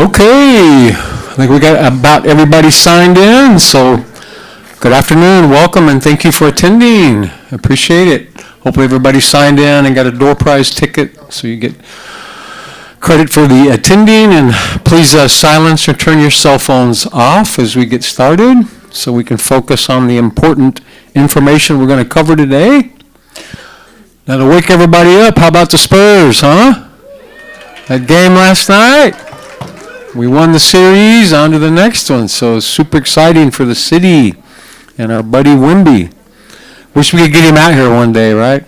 Okay, I think we got about everybody signed in, so good afternoon, welcome, and thank you for attending. Appreciate it. Hopefully everybody signed in and got a door prize ticket, so you get credit for the attending, and please silence or turn your cell phones off as we get started so we can focus on the important information we're going to cover today. Now to wake everybody up, how about the Spurs, huh? That game last night? We won the series, on to the next one, so super exciting for the city and our buddy Wimby. Wish we could get him out here one day, right?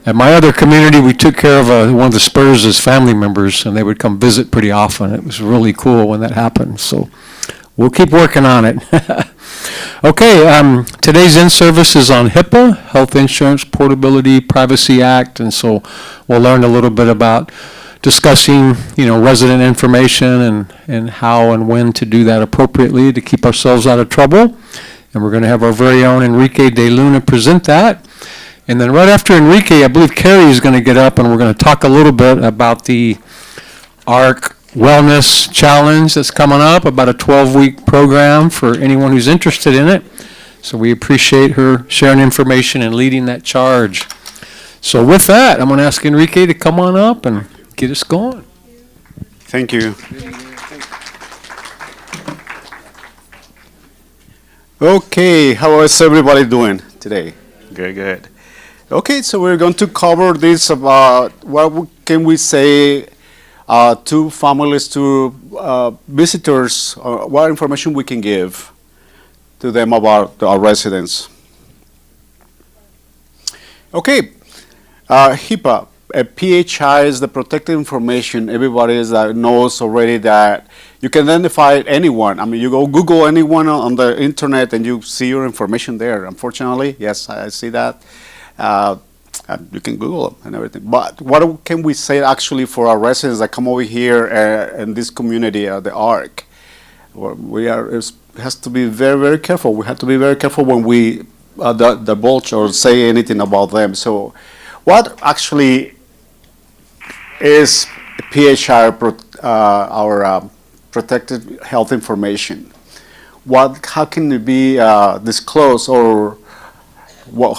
At my other community, we took care of one of the Spurs' family members, and they would come visit pretty often. It was really cool when that happened, so we'll keep working on it. Okay, today's in-service is on HIPAA, Health Insurance Portability Privacy Act, and so we'll learn a little bit about discussing, resident information and how and when to do that appropriately to keep ourselves out of trouble. And we're going to have our very own Enrique De Luna present that. And then right after Enrique, I believe Carrie is going to get up and we're going to talk a little bit about the ARC Wellness Challenge that's coming up, about a 12-week program for anyone who's interested in it. So we appreciate her sharing information and leading that charge. So with that, I'm going to ask Enrique to come on up and get us going. Thank you. Okay, how is everybody doing today? Good. Okay, so we're going to cover this about what can we say to families, to visitors, what information we can give to them about our residents. Okay, HIPAA. PHI is the protected information. Everybody knows already that you can identify anyone. I mean, you go Google anyone on the internet and you see your information there. Unfortunately, yes, I see that. You can Google them and everything. But what can we say actually for our residents that come over here in this community, the ARC? It has to be very, very careful. We have to be very careful when we divulge or say anything about them. So what actually is PHI, our protected health information? How can it be disclosed, or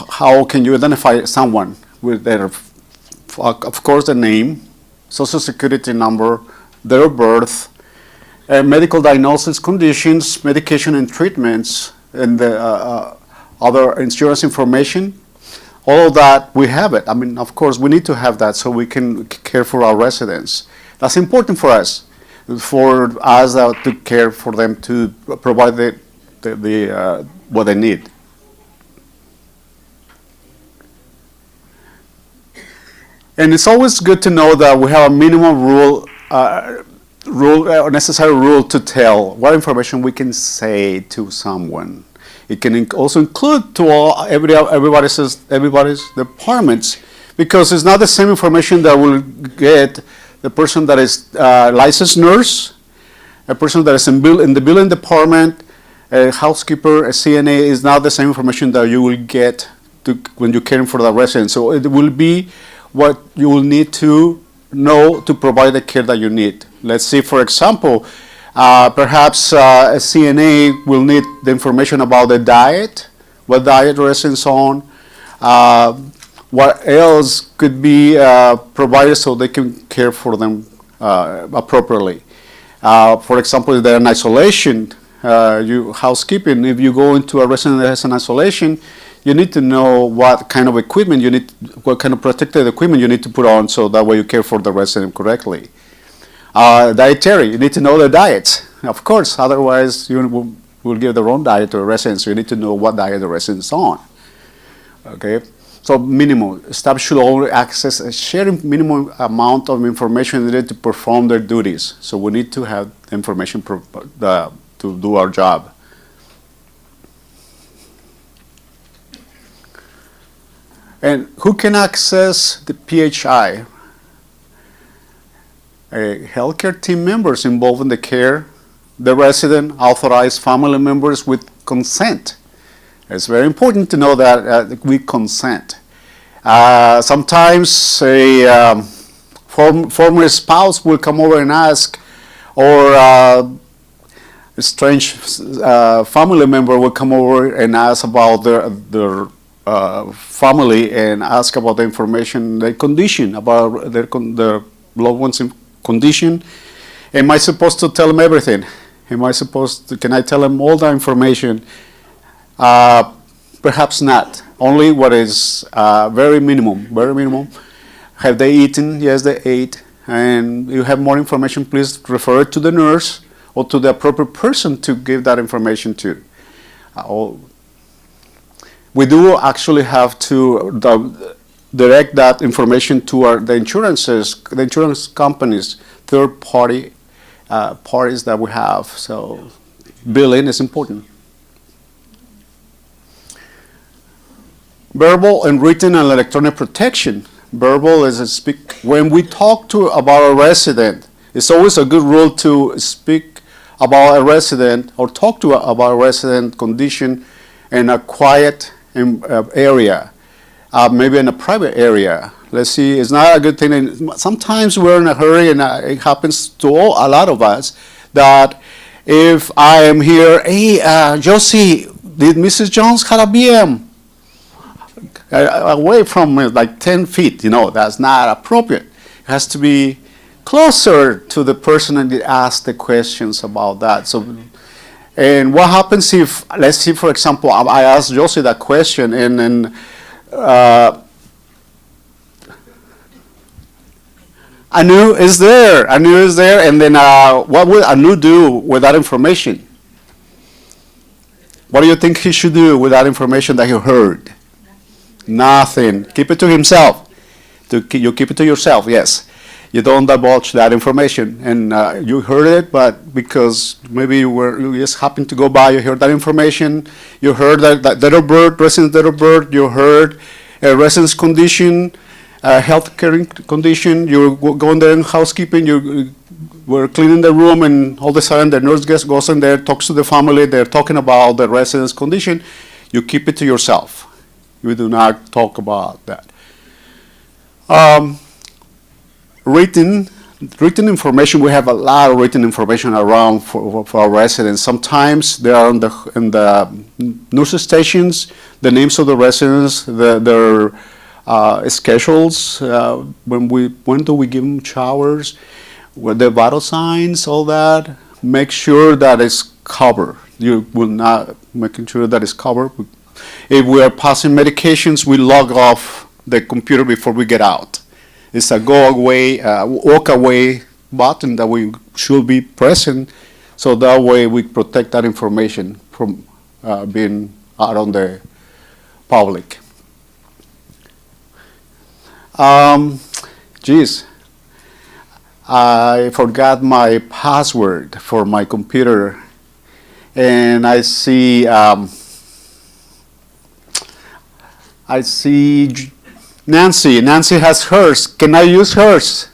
how can you identify someone with their, of course, the name, social security number, their birth, medical diagnosis, conditions, medication and treatments, and the other insurance information? All of that, we have it. I mean, of course, we need to have that so we can care for our residents. That's important for us to care for them, to provide what they need. And it's always good to know that we have a minimum necessary rule to tell what information we can say to someone. It can also include to everybody's departments, because it's not the same information that will get the person that is a licensed nurse, a person that is in the billing department, a housekeeper, a CNA. Is not the same information that you will get when you're caring for the resident. So it will be what you will need to know to provide the care that you need. Let's see, for example, perhaps a CNA will need the information about the diet, what diet residents on, what else could be provided so they can care for them appropriately. For example, if they're in isolation, housekeeping, if you go into a resident that has an isolation, you need to know what kind of equipment what kind of protective equipment you need to put on, so that way you care for the resident correctly. Dietary, you need to know their diet, of course, otherwise you will give the wrong diet to a resident, so you need to know what diet the resident is on. Okay, so minimum, staff should only access a sharing minimum amount of information needed to perform their duties, so we need to have information to do our job. And who can access the PHI? Healthcare team members involved in the care, the resident, authorized family members with consent. It's very important to know that we consent. Sometimes a former spouse will come over and ask, or a strange family member will come over and ask about their family and ask about the information, their condition, about their loved one's condition. Am I supposed to tell them everything? Can I tell them all the information? Perhaps not. Only what is very minimum. Have they eaten? Yes, they ate. And you have more information, please refer it to the nurse or to the appropriate person to give that information to. We do actually have to direct that information to the insurance companies, third parties that we have. So billing is important. Verbal and written and electronic protection. Verbal is when we talk about a resident. It's always a good rule to speak about a resident or talk about a resident condition in a quiet area, maybe in a private area. Let's see, it's not a good thing. Sometimes we're in a hurry, and it happens to a lot of us, that if I am here, hey, Josie, did Mrs. Jones have a BM? Away from me, like 10 feet, that's not appropriate. It has to be closer to the person that asks the questions about that. So, and what happens if, let's see, for example, I asked Josie that question, and Anu is there, and then what will Anu do with that information? What do you think he should do with that information that he heard? Nothing. Keep it to himself. You keep it to yourself, yes. You don't divulge that information. And you heard it, but because maybe you just happened to go by, you heard that information, you heard that resident's date of birth, you heard a resident's condition, health care condition, you go in there in housekeeping, you were cleaning the room, and all of a sudden the nurse goes in there, talks to the family, they're talking about the resident's condition. You keep it to yourself. We do not talk about that. Written information, we have a lot of written information around for our residents. Sometimes they are in the nurse stations, the names of the residents, their schedules, when do we give them showers, with the vital signs, all that. Make sure that it's covered. You will not making sure that it's covered. If we are passing medications, we log off the computer before we get out. It's a go away, walk away button that we should be pressing, so that way we protect that information from being out on the public. I forgot my password for my computer, and I see Nancy. Nancy has hers. Can I use hers?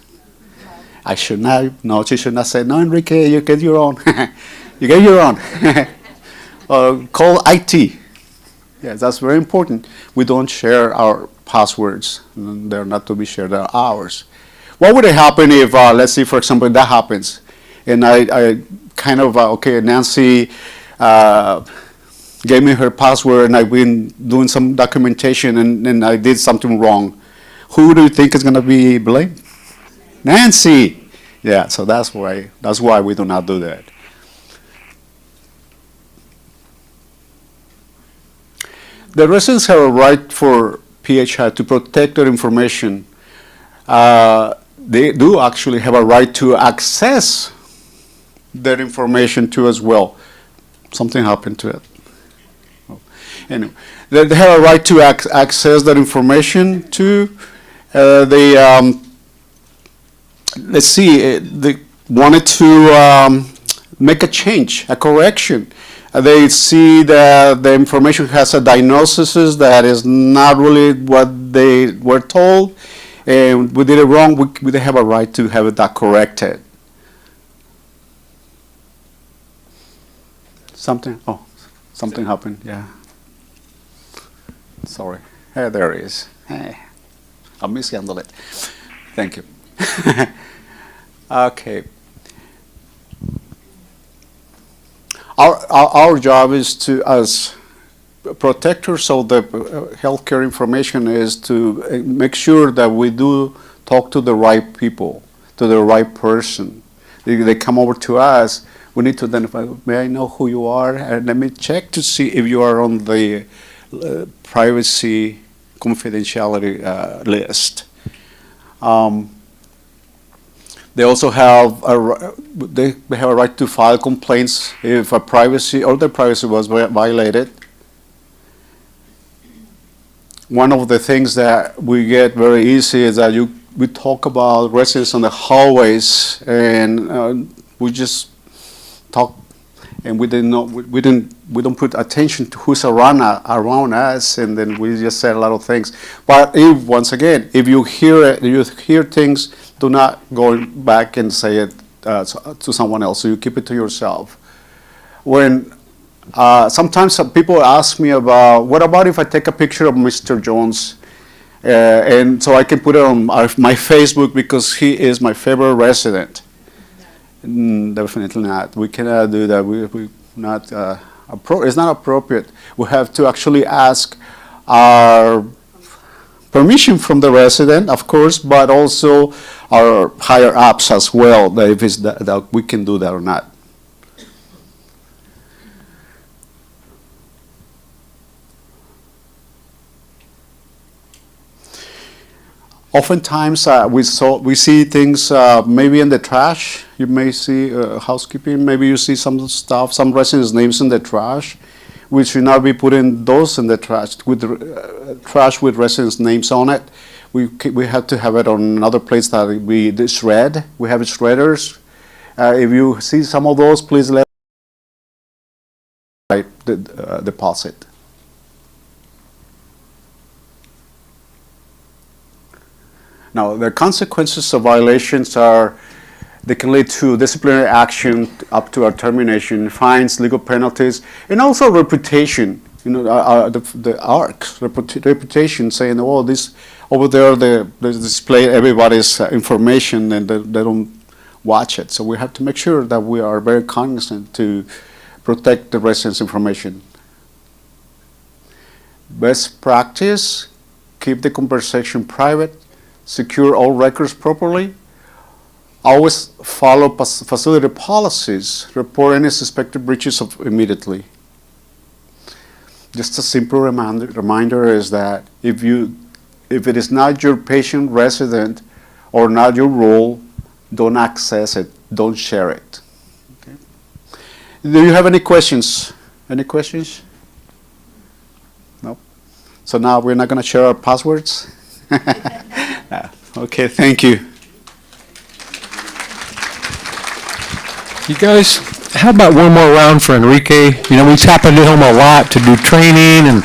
I should not. No, she should not say, no, Enrique, you get your own. You get your own. Call IT. Yes, that's very important. We don't share our passwords. They're not to be shared. They're ours. What would happen if, let's say, for example, that happens, and I kind of, okay, Nancy gave me her password, and I've been doing some documentation, and I did something wrong. Who do you think is going to be blamed? Nancy. Yeah, so that's why we do not do that. The residents have a right for PHI to protect their information. They do actually have a right to access their information too as well. Something happened to it. Anyway, they have a right to access that information too. Let's see, they wanted to make a change, a correction. They see that the information has a diagnosis that is not really what they were told, and we did it wrong. They have a right to have that corrected. Something happened, yeah. Sorry. Hey, there it is. Hey, I mishandled it. Thank you. Okay. Our job is to, as protectors of the healthcare information, is to make sure that we do talk to the right people, to the right person. They come over to us, we need to identify, may I know who you are? And let me check to see if you are on the privacy confidentiality list. They also have they have a right to file complaints if a privacy or their privacy was violated. One of the things that we get very easy is that we talk about residents on the hallways, and we just talk, and we don't put attention to who's around us, and then we just say a lot of things. But once again, if you hear things, do not go back and say it to someone else. So you keep it to yourself. When sometimes people ask me about, what about if I take a picture of Mr. Jones, and so I can put it on my Facebook because he is my favorite resident? Definitely not. We cannot do that. We not. It's not appropriate. We have to actually ask our permission from the resident, of course, but also our higher ups as well, that if it's that we can do that or not. Oftentimes we see things maybe in the trash. You may see housekeeping. Maybe you see some stuff, some residents' names in the trash. We should not be putting those in the trash with residents' names on it. We have to have it on another place that we shred. We have shredders. If you see some of those, please let the deposit. Now, the consequences of violations they can lead to disciplinary action up to our termination, fines, legal penalties, and also reputation. You know, the ARC reputation, saying, "Oh, this over there, they display everybody's information, and they don't watch it." So we have to make sure that we are very cognizant to protect the residents' information. Best practice: keep the conversation private. Secure all records properly. Always follow facility policies. Report any suspected breaches immediately. Just a simple reminder is that if it is not your patient resident or not your role, don't access it. Don't share it. Okay. Do you have any questions? Any questions? No. So now we're not going to share our passwords. Okay, thank you. You guys, how about one more round for Enrique? You know, we tap into him a lot to do training, and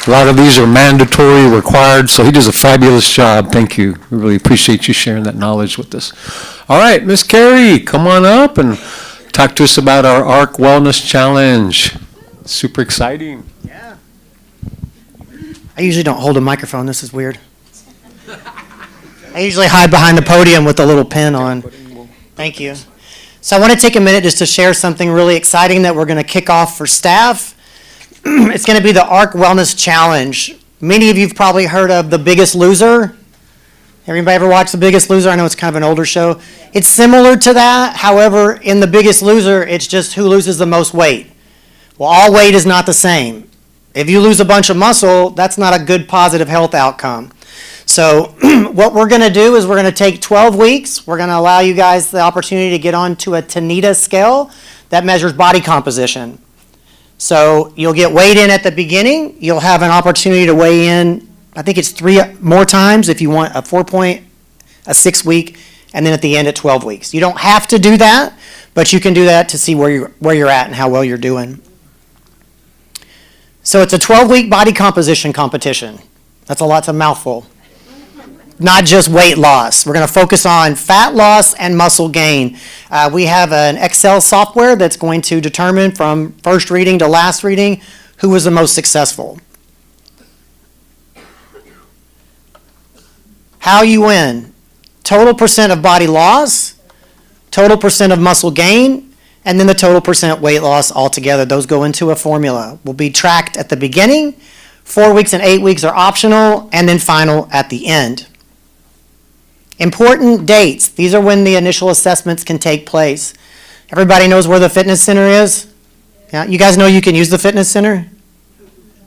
a lot of these are mandatory, required, so he does a fabulous job. Thank you. We really appreciate you sharing that knowledge with us. All right, Miss Carrie, come on up and talk to us about our ARC Wellness Challenge. Super exciting. Yeah. I usually don't hold a microphone. This is weird. I usually hide behind the podium with a little pin on. Thank you. So I want to take a minute just to share something really exciting that we're going to kick off for staff. It's going to be the ARC Wellness Challenge. Many of you have probably heard of The Biggest Loser. Everybody ever watched The Biggest Loser? I know it's kind of an older show. It's similar to that. However, in The Biggest Loser, it's just who loses the most weight. Well, all weight is not the same. If you lose a bunch of muscle, that's not a good positive health outcome. So what we're going to do is we're going to take 12 weeks. We're going to allow you guys the opportunity to get onto a Tanita scale that measures body composition. So you'll get weighed in at the beginning. You'll have an opportunity to weigh in, I think it's 3 more times if you want a 6 week, and then at the end at 12 weeks. You don't have to do that, but you can do that to see where you're at and how well you're doing. So it's a 12-week body composition competition. That's a mouthful. Not just weight loss. We're going to focus on fat loss and muscle gain. We have an Excel software that's going to determine from first reading to last reading who was the most successful. How you win: total percent of body loss, total percent of muscle gain, and then the total percent weight loss altogether. Those go into a formula. Will be tracked at the beginning, 4 weeks and 8 weeks are optional, and then final at the end. Important dates. These are when the initial assessments can take place. Everybody knows where the fitness center is? Yeah, you guys know you can use the fitness center?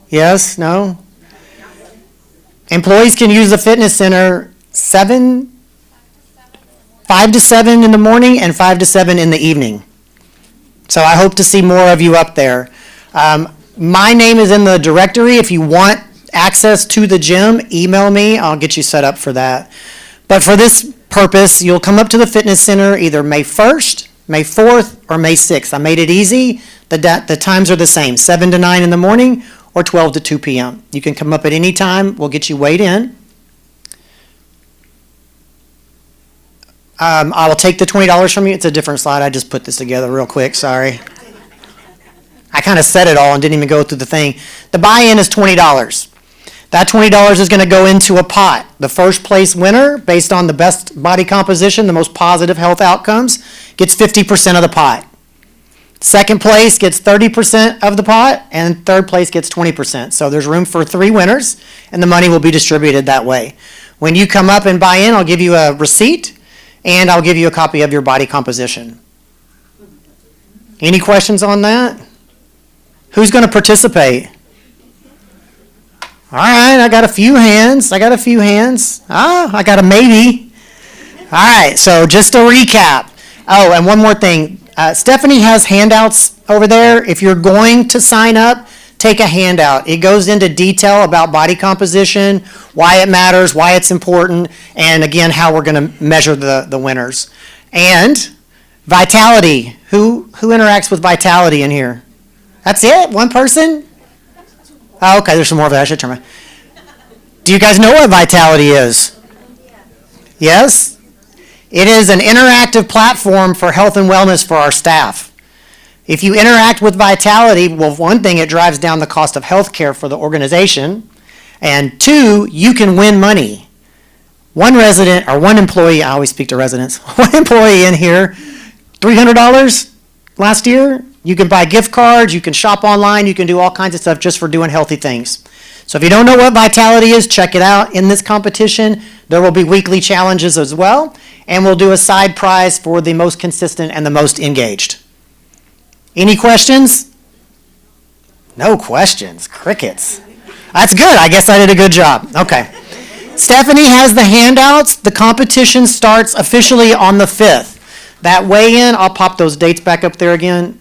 Yes? No? Employees can use the fitness center 5 to 7 in the morning and 5 to 7 in the evening. So I hope to see more of you up there. My name is in the directory. If you want access to the gym, email me. I'll get you set up for that. But for this purpose, you'll come up to the fitness center either May 1st, May 4th, or May 6th. I made it easy. The times are the same, 7 to 9 in the morning or 12 to 2 p.m. You can come up at any time. We'll get you weighed in. I will take the $20 from you. It's a different slide. I just put this together real quick. Sorry. I kind of said it all and didn't even go through the thing. The buy-in is $20. That $20 is going to go into a pot. The first place winner, based on the best body composition, the most positive health outcomes, gets 50% of the pot. Second place gets 30% of the pot, and third place gets 20%. So there's room for 3 winners, and the money will be distributed that way. When you come up and buy in, I'll give you a receipt, and I'll give you a copy of your body composition. Any questions on that? Who's going to participate? All right, I got a few hands. I got a maybe. All right, so just to recap. Oh, and one more thing. Stephanie has handouts over there. If you're going to sign up, take a handout. It goes into detail about body composition, why it matters, why it's important, and again, how we're going to measure the winners. And vitality. Who interacts with vitality in here? That's it? One person? Oh, okay, there's some more of that. I should turn my... Do you guys know what vitality is? Yes? It is an interactive platform for health and wellness for our staff. If you interact with vitality, well, one thing, it drives down the cost of health care for the organization. And 2, you can win money. One resident, or one employee, I always speak to residents, one employee in here, $300 last year. You can buy gift cards, you can shop online, you can do all kinds of stuff just for doing healthy things. So if you don't know what vitality is, check it out. In this competition, there will be weekly challenges as well, and we'll do a side prize for the most consistent and the most engaged. Any questions? No questions. Crickets. That's good. I guess I did a good job. Okay. Stephanie has the handouts. The competition starts officially on the 5th. That weigh-in, I'll pop those dates back up there again.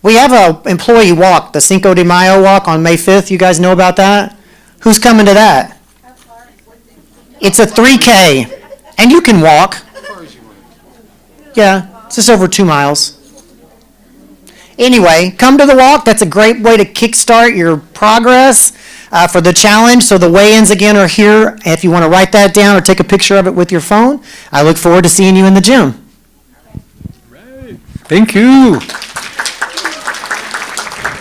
We have an employee walk, the Cinco de Mayo walk on May 5th. You guys know about that? Who's coming to that? It's a 3K, and you can walk. Yeah, it's just over 2 miles. Anyway, come to the walk. That's a great way to kickstart your progress for the challenge. So the weigh-ins again are here. If you want to write that down or take a picture of it with your phone, I look forward to seeing you in the gym. Thank you.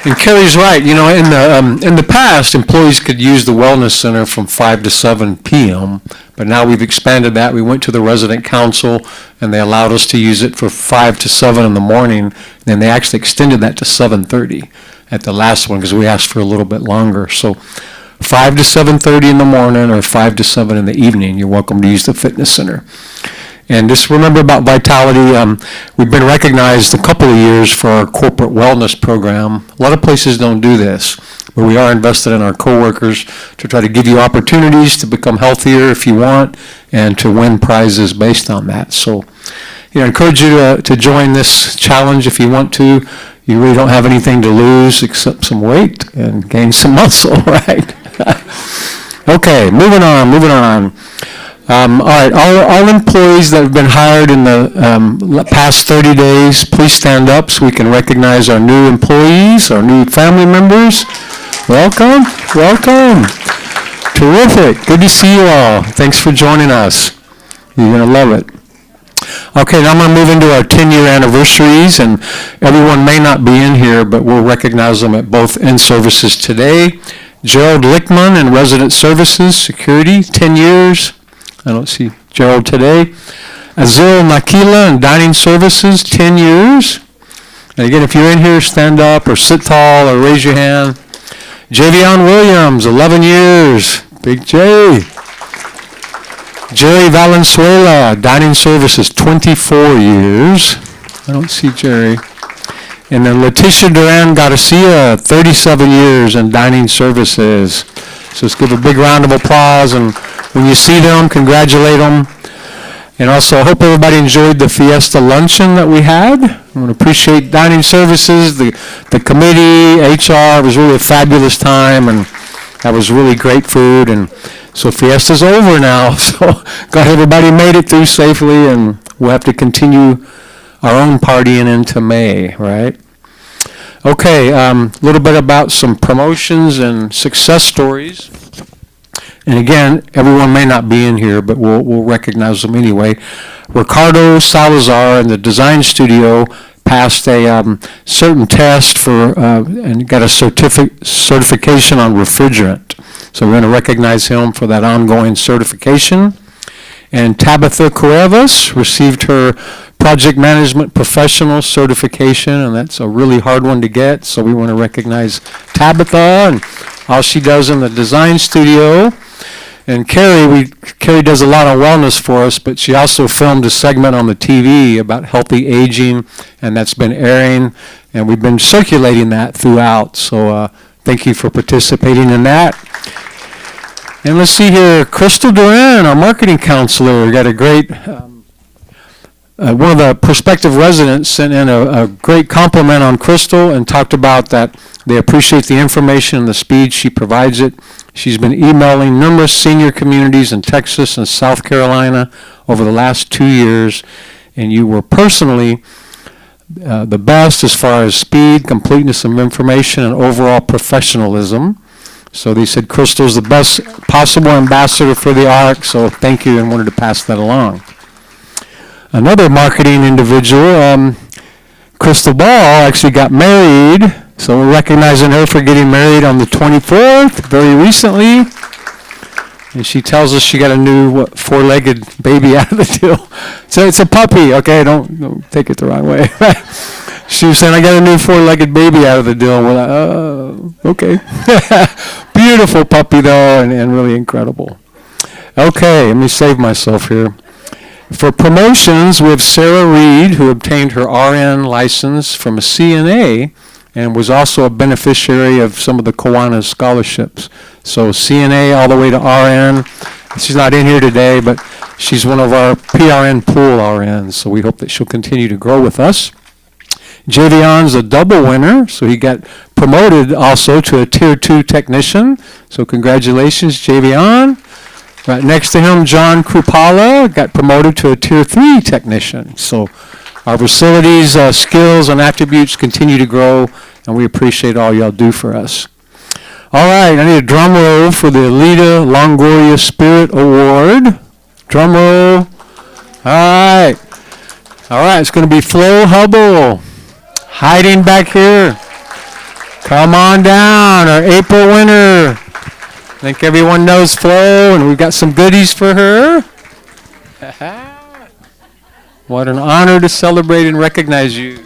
And Kelly's right. You know, in the past, employees could use the wellness center from 5 to 7 p.m., but now we've expanded that. We went to the resident council, and they allowed us to use it for 5 to 7 in the morning. Then they actually extended that to 7:30 at the last one because we asked for a little bit longer. So 5 to 7:30 in the morning or 5 to 7 in the evening, you're welcome to use the fitness center. And just remember about vitality, we've been recognized a couple of years for our corporate wellness program. A lot of places don't do this, but we are invested in our coworkers to try to give you opportunities to become healthier if you want and to win prizes based on that. So, I encourage you to join this challenge if you want to. You really don't have anything to lose except some weight and gain some muscle, right? Okay, moving on. All right, all employees that have been hired in the past 30 days, please stand up so we can recognize our new employees, our new family members. Welcome. Terrific. Good to see you all. Thanks for joining us. You're going to love it. Okay, now I'm going to move into our 10-year anniversaries, and everyone may not be in here, but we'll recognize them at both in-services today. Gerald Lickman in Resident Services, Security, 10 years. I don't see Gerald today. Azil Nakila in dining services, 10 years. And again, if you're in here, stand up or sit tall or raise your hand. Javion Williams, 11 years. Big J. Jerry Valenzuela, dining services, 24 years. I don't see Jerry. And then Leticia Duran Garcia, 37 years in dining services. So let's give a big round of applause. And when you see them, congratulate them. And also, I hope everybody enjoyed the Fiesta luncheon that we had. I want to appreciate dining services, the committee, HR. It was really a fabulous time, and that was really great food. And so Fiesta's over now. So glad everybody made it through safely, and we'll have to continue our own partying into May, right? Okay, a little bit about some promotions and success stories. And again, everyone may not be in here, but we'll recognize them anyway. Ricardo Salazar in the design studio passed a certain test for and got a certification on refrigerant. So we're going to recognize him for that ongoing certification. And Tabitha Cuevas received her project management professional certification, and that's a really hard one to get. So we want to recognize Tabitha and all she does in the design studio. And Carrie does a lot of wellness for us, but she also filmed a segment on the TV about healthy aging, and that's been airing, and we've been circulating that throughout. So thank you for participating in that. And let's see here, Crystal Duran, our marketing counselor, got a great, one of the prospective residents sent in a great compliment on Crystal and talked about that they appreciate the information and the speed she provides it. She's been emailing numerous senior communities in Texas and South Carolina over the last 2 years, and you were personally the best as far as speed, completeness of information, and overall professionalism. So they said Crystal's the best possible ambassador for the ARC, so thank you, and wanted to pass that along. Another marketing individual, Crystal Ball, actually got married. So we're recognizing her for getting married on the 24th, very recently. And she tells us she got a new four-legged baby out of the deal. So it's a puppy, okay? Don't take it the wrong way. She was saying, I got a new four-legged baby out of the deal. We're like, oh, okay. Beautiful puppy, though, and really incredible. Okay, let me save myself here. For promotions, we have Sarah Reed, who obtained her RN license from a CNA, and was also a beneficiary of some of the Kiwanis scholarships. So CNA all the way to RN. She's not in here today, but she's one of our PRN pool RNs, so we hope that she'll continue to grow with us. Javion's a double winner, so he got promoted also to a Tier 2 technician. So congratulations, Javion. Right next to him, John Krupala got promoted to a Tier 3 technician. So our facilities, skills, and attributes continue to grow, and we appreciate all y'all do for us. All right, I need a drum roll for the Alita Longoria Spirit Award. Drum roll. All right. All right, it's going to be Flo Hubble, hiding back here. Come on down, our April winner. I think everyone knows Flo, and we've got some goodies for her. What an honor to celebrate and recognize you.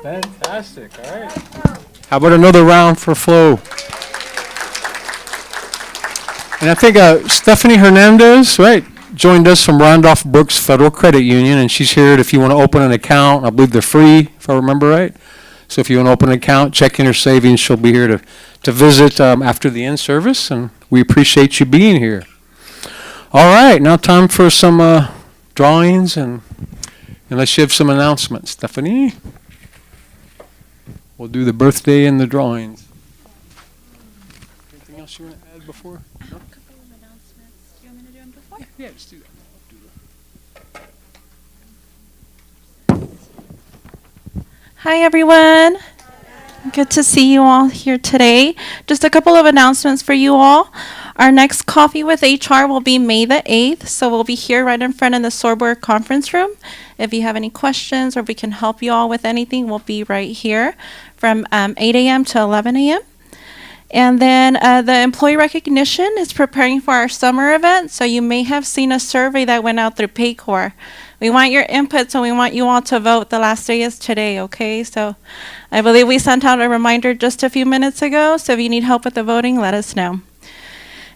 Fantastic. All right. How about another round for Flo? And I think Stephanie Hernandez, right, joined us from Randolph Brooks Federal Credit Union, and she's here if you want to open an account. I believe they're free, if I remember right. So if you want to open an account, check in her savings, she'll be here to visit after the in-service, and we appreciate you being here. All right, now time for some drawings, and unless you have some announcements. Stephanie? We'll do the birthday and the drawings. Anything else you want to add before? No? in before? Yeah, let's do that. Hi, everyone. Good to see you all here today. Just a couple of announcements for you all. Our next Coffee with HR will be May the 8th, so we'll be here right in front of the Sorborg conference room. If you have any questions or we can help you all with anything, we'll be right here from 8 a.m. to 11 a.m. And then the employee recognition is preparing for our summer event, so you may have seen a survey that went out through Paycor. We want your input, so we want you all to vote. The last day is today, okay? So I believe we sent out a reminder just a few minutes ago, so if you need help with the voting, let us know.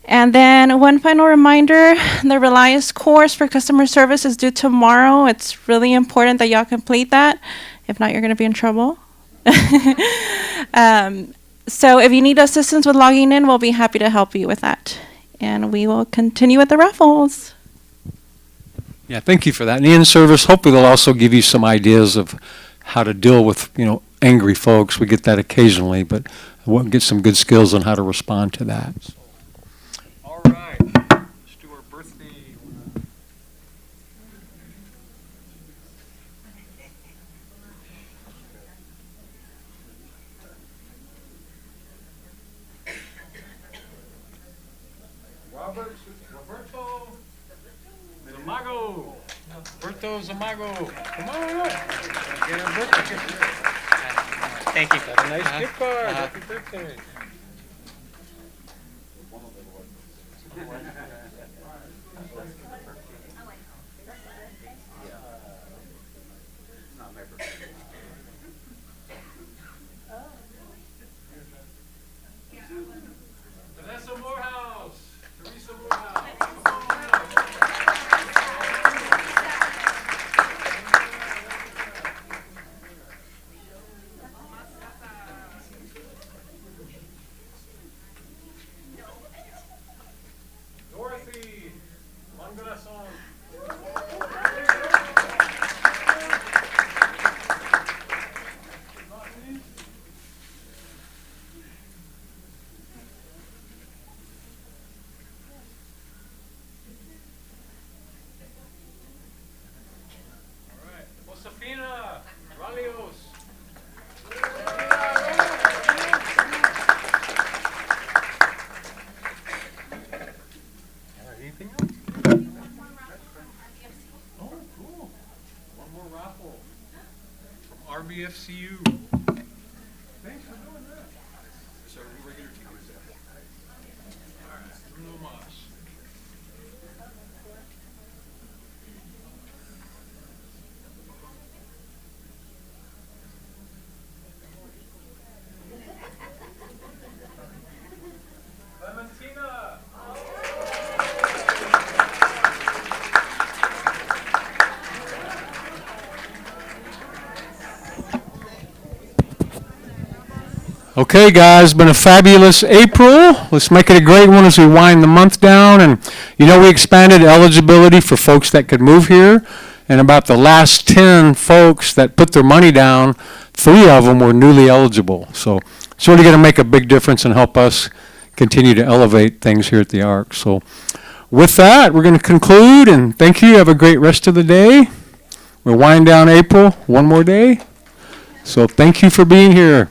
And then one final reminder, the Reliance course for customer service is due tomorrow. It's really important that y'all complete that. If not, you're going to be in trouble. So if you need assistance with logging in, we'll be happy to help you with that. And we will continue with the raffles. Yeah, thank you for that. And the in-service, hopefully they'll also give you some ideas of how to deal with, angry folks. We get that occasionally, but we'll get some good skills on how to respond to that. All right, let's do our birthday. Roberto Zamago. Come on up. Get a birthday gift. Thank you. Have a nice gift card. Happy birthday. Vanessa Morehouse. Teresa Morehouse. Dorothy Mangrason. All right, Josefina Ralios. Anything else? Oh, cool. One more raffle from RBFCU. Thanks for doing that. So regular tickets. All right, Bruno Mars. Clementina. Okay, guys, been a fabulous April. Let's make it a great one as we wind the month down. And we expanded eligibility for folks that could move here. And about the last 10 folks that put their money down, 3 of them were newly eligible. So it's really going to make a big difference and help us continue to elevate things here at the Arc. So with that, we're going to conclude. And thank you. Have a great rest of the day. We'll wind down April one more day. So thank you for being here.